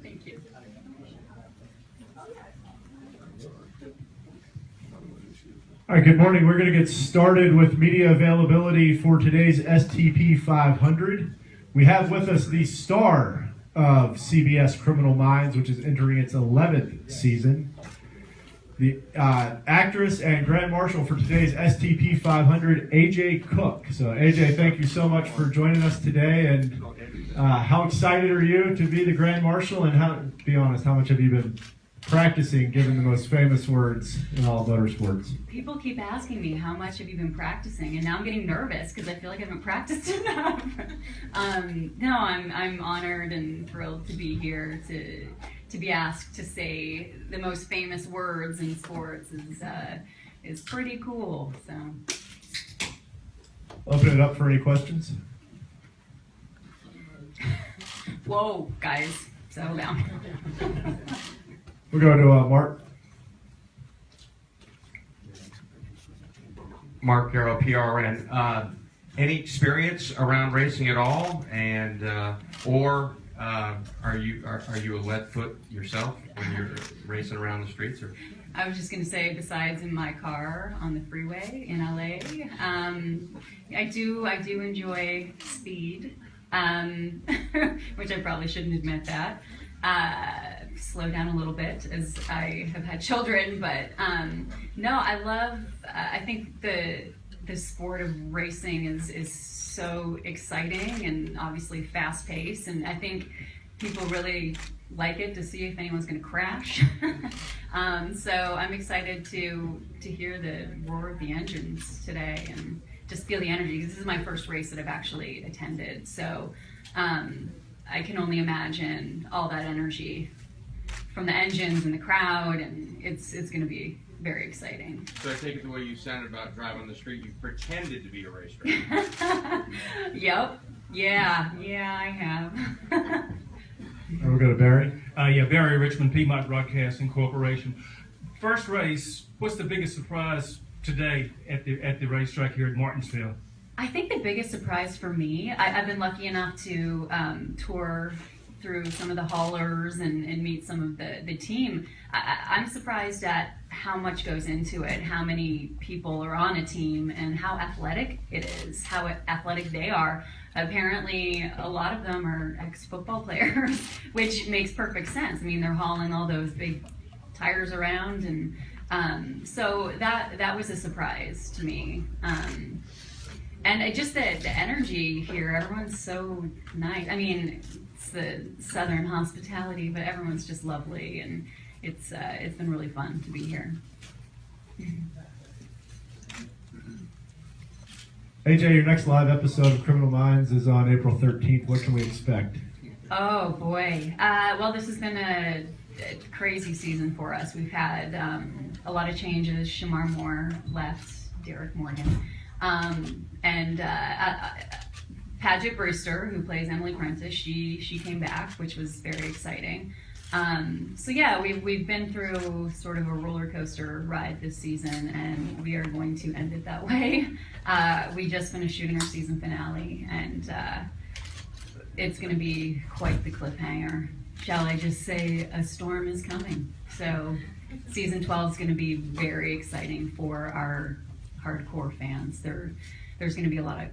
Thank you. All right, good morning. We're going to get started with media availability for today's STP 500. We have with us the star of CBS Criminal Minds, which is entering its 11th season, the actress and Grand Marshal for today's STP 500, AJ Cook. So, AJ, thank you so much for joining us today. And how excited are you to be the Grand Marshal? And how, be honest, how much have you been practicing, given the most famous words in all motorsports? People keep asking me, how much have you been practicing? And now I'm getting nervous because I feel like I haven't practiced enough. No, I'm honored and thrilled to be here to be asked to say the most famous words in sports is pretty cool. So, Open it up for any questions. Whoa, guys, settle down. We'll go to Mark. Mark Garrow, PRN. Any experience around racing at all, and or are you a lead foot yourself when you're racing around the streets? Or I was just going to say, besides in my car on the freeway in LA, I do enjoy speed, which I probably shouldn't admit that. Slow down a little bit as I have had children, but no, I think the sport of racing is so exciting and obviously fast paced, and I think people really like it to see if anyone's going to crash. So I'm excited to hear the roar of the engines today and just feel the energy. This is my first race that I've actually attended, so I can only imagine all that energy from the engines and the crowd, and it's going to be very exciting. So I take it the way you sounded about driving on the street, you pretended to be a race driver. Yep. Yeah, I have. We'll go to Barry. Barry Richmond, Piedmont Broadcasting Corporation. First race, what's the biggest surprise today at the racetrack here at Martinsville? I think the biggest surprise for me, I've been lucky enough to tour through some of the haulers and meet some of the team. I'm surprised at how much goes into it, how many people are on a team, and how athletic it is, how athletic they are. Apparently, a lot of them are ex-football players, which makes perfect sense. I mean, they're hauling all those big tires around, and so that was a surprise to me. And just the energy here, everyone's so nice. I mean, it's the Southern hospitality, but everyone's just lovely, and it's been really fun to be here. AJ, your next live episode of Criminal Minds is on April 13th. What can we expect? Oh boy. Well, this has been a crazy season for us. We've had a lot of changes. Shamar Moore left, Derek Morgan. And Paget Brewster, who plays Emily Prentice, she came back, which was very exciting. So yeah, we've been through sort of a roller coaster ride this season, and we are going to end it that way. We just finished shooting our season finale, and it's going to be quite the cliffhanger. Shall I just say a storm is coming? So season 12 is going to be very exciting for our hardcore fans. There's going to be a lot of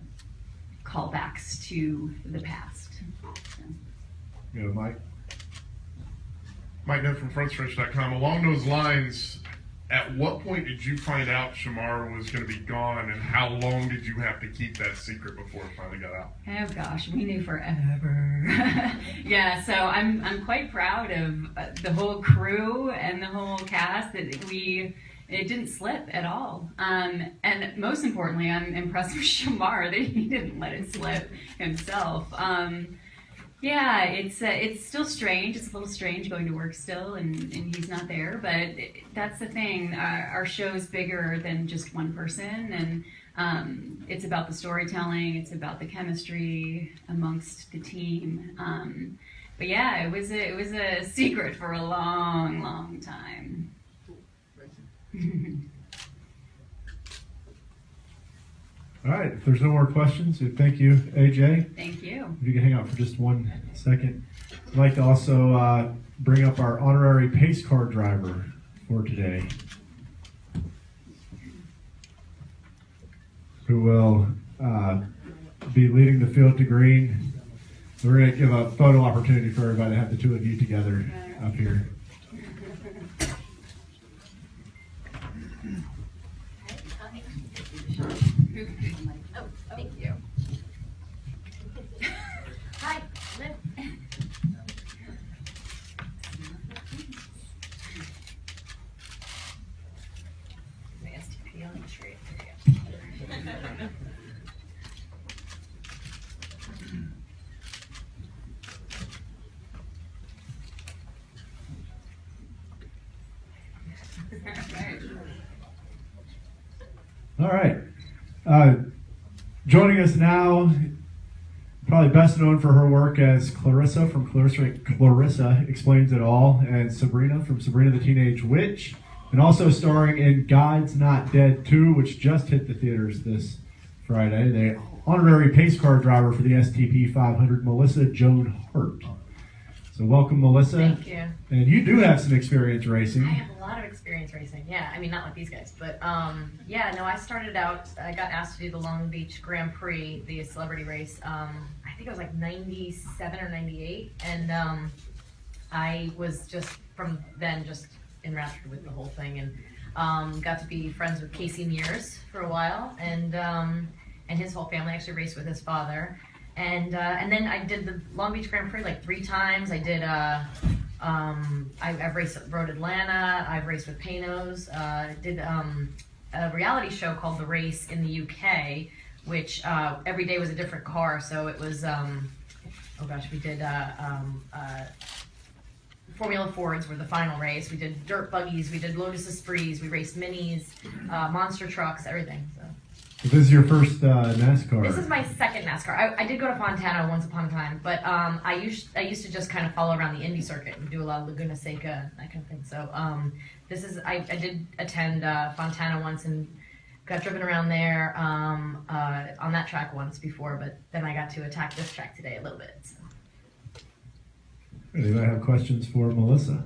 callbacks to the past. So. You know, Mike? Mike Nett from FrontStretch.com. Along those lines, at what point did you find out Shamar was going to be gone, and how long did you have to keep that secret before it finally got out? Oh gosh, we knew forever. Yeah, so I'm quite proud of the whole crew and the whole cast that it didn't slip at all. And most importantly, I'm impressed with Shamar that he didn't let it slip himself. Yeah, it's still strange. It's a little strange going to work still, and he's not there. But that's the thing. Our show's bigger than just one person, and it's about the storytelling. It's about the chemistry amongst the team. But yeah, it was a secret for a long, long time. All right, if there's no more questions, thank you, AJ. Thank you. If you can hang out for just 1 second. I'd like to also bring up our honorary pace car driver for today, who will be leading the field to green. We're going to give a photo opportunity for everybody to have the two of you together up here. Oh, thank you. Hi, Liv. The STP on the tree. All right. Joining us now, probably best known for her work as Clarissa from Clarissa Explains It All, and Sabrina from Sabrina the Teenage Witch, and also starring in God's Not Dead 2, which just hit the theaters this Friday. The honorary pace car driver for the STP 500, Melissa Joan Hart. So welcome, Melissa. Thank you. And you do have some experience racing. I have a lot of experience racing. Yeah, I mean, not like these guys, but yeah, no, I started out, I got asked to do the Long Beach Grand Prix, the celebrity race. I think it was like 97 or 98, and I was just, from then, just enraptured with the whole thing, and got to be friends with Casey Mears for a while, and his whole family. Actually raced with his father. And then I did the Long Beach Grand Prix like 3 times. I did, I've raced at Road Atlanta. I've raced with Panos. Did a reality show called The Race in the UK, which every day was a different car. So it was, oh gosh, we did Formula Fords were the final race. We did dirt buggies. We did Lotus Esprits. We raced minis, monster trucks, everything. So. This is your first NASCAR. This is my second NASCAR. I did go to Fontana once upon a time, but I used to just kind of follow around the Indy circuit and do a lot of Laguna Seca, that kind of thing. So this is I did attend Fontana once and got driven around there on that track once before, but then I got to attack this track today a little bit. So. Anybody have questions for Melissa?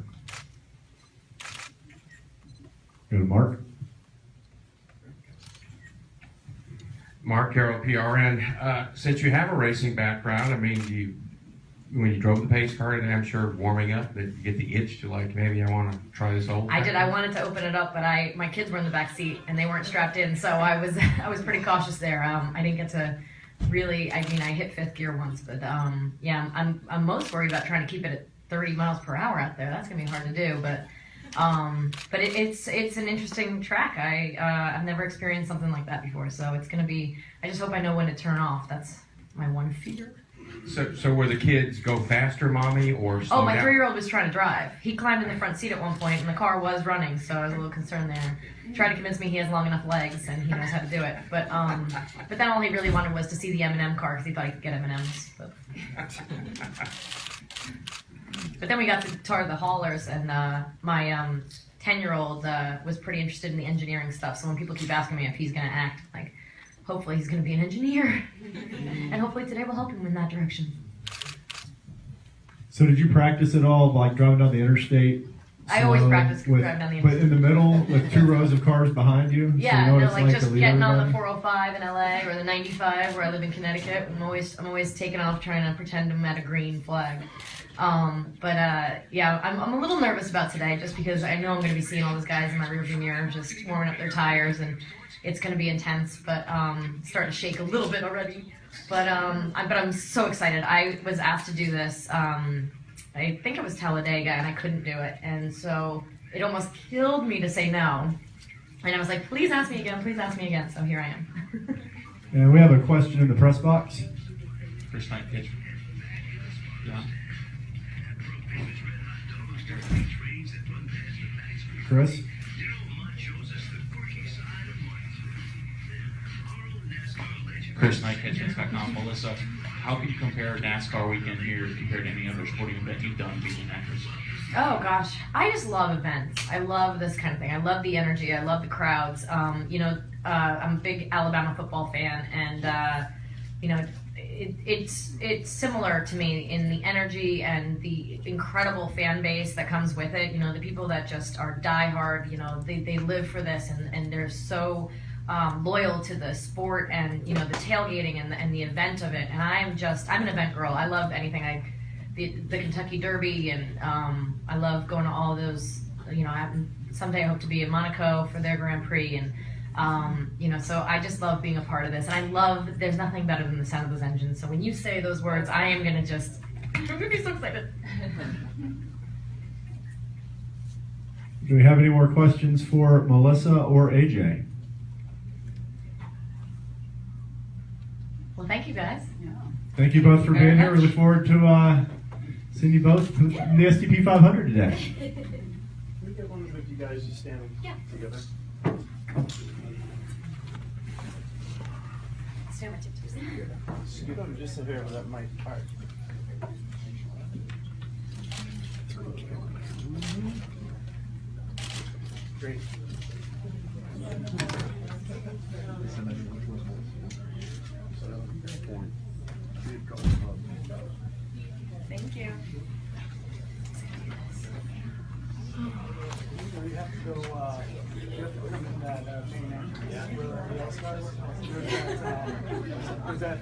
Go to Mark. Mark Carroll, PRN. Since you have a racing background, I mean, when you drove the pace car, and I'm sure warming up, that you get the itch to like, maybe I want to try this old. I did. I wanted to open it up, but my kids were in the back seat and they weren't strapped in, so I was pretty cautious there. I didn't get to really. I mean, I hit 5th gear once, but yeah, I'm most worried about trying to keep it at 30 miles per hour out there. That's gonna be hard to do, but it's an interesting track. I've never experienced something like that before, so it's gonna be. I just hope I know when to turn off. That's my one fear. So were the kids go faster, mommy, or slow Oh, my down? 3-year-old was trying to drive. He climbed in the front seat at one point, and the car was running, so I was a little concerned there. Tried to convince me he has long enough legs and he knows how to do it, but then all he really wanted was to see the M&M car because he thought he could get M&Ms. But then we got to tour the haulers, and my 10-year-old was pretty interested in the engineering stuff. So when people keep asking me if he's going to act, like, hopefully he's going to be an engineer, and hopefully today will help him in that direction. So did you practice at all, like driving down the interstate? I always practice driving down the But interstate. in the middle, with 2 rows of cars behind you? Yeah, so you know no, what like it's just to lead getting on the everybody? 405 in LA or the 95 where I live in Connecticut. I'm always taking off trying to pretend I'm at a green flag. Yeah, I'm a little nervous about today just because I know I'm going to be seeing all those guys in my rearview mirror just warming up their tires, and it's going to be intense. But starting to shake a little bit already. But I'm so excited. I was asked to do this. I think it was Talladega, and I couldn't do it, and so it almost killed me to say no. And I was like, please ask me again, please ask me again. So here I am. And we have a question in the press box. First night pitch. Yeah. Chris? Chris Knight, catchfence.com. Melissa, how can you compare NASCAR weekend here compared to any other sporting event you've done being an actress? Oh gosh, I just love events. I love this kind of thing. I love the energy. I love the crowds. I'm a big Alabama football fan, and it's similar to me in the energy and the incredible fan base that comes with it. The people that just are diehard. They live for this, and they're so loyal to the sport and the tailgating and the event of it. And I'm an event girl. I love anything. The Kentucky Derby, and I love going to all those. Someday I hope to be in Monaco for their Grand Prix, and so I just love being a part of this. And I love, there's nothing better than the sound of those engines. So when you say those words, I am gonna I'm gonna be so excited. Do we have any more questions for Melissa or AJ? Well, thank you guys. Thank you both for Very being here. We much. look forward to seeing you both in the STP 500 today. Can we get one of you guys just standing together? Stand with you. Scoot them just so here with that mic. All right. Great. Thank you. You have to go, you have to come in that main entrance where everybody else does. There's that,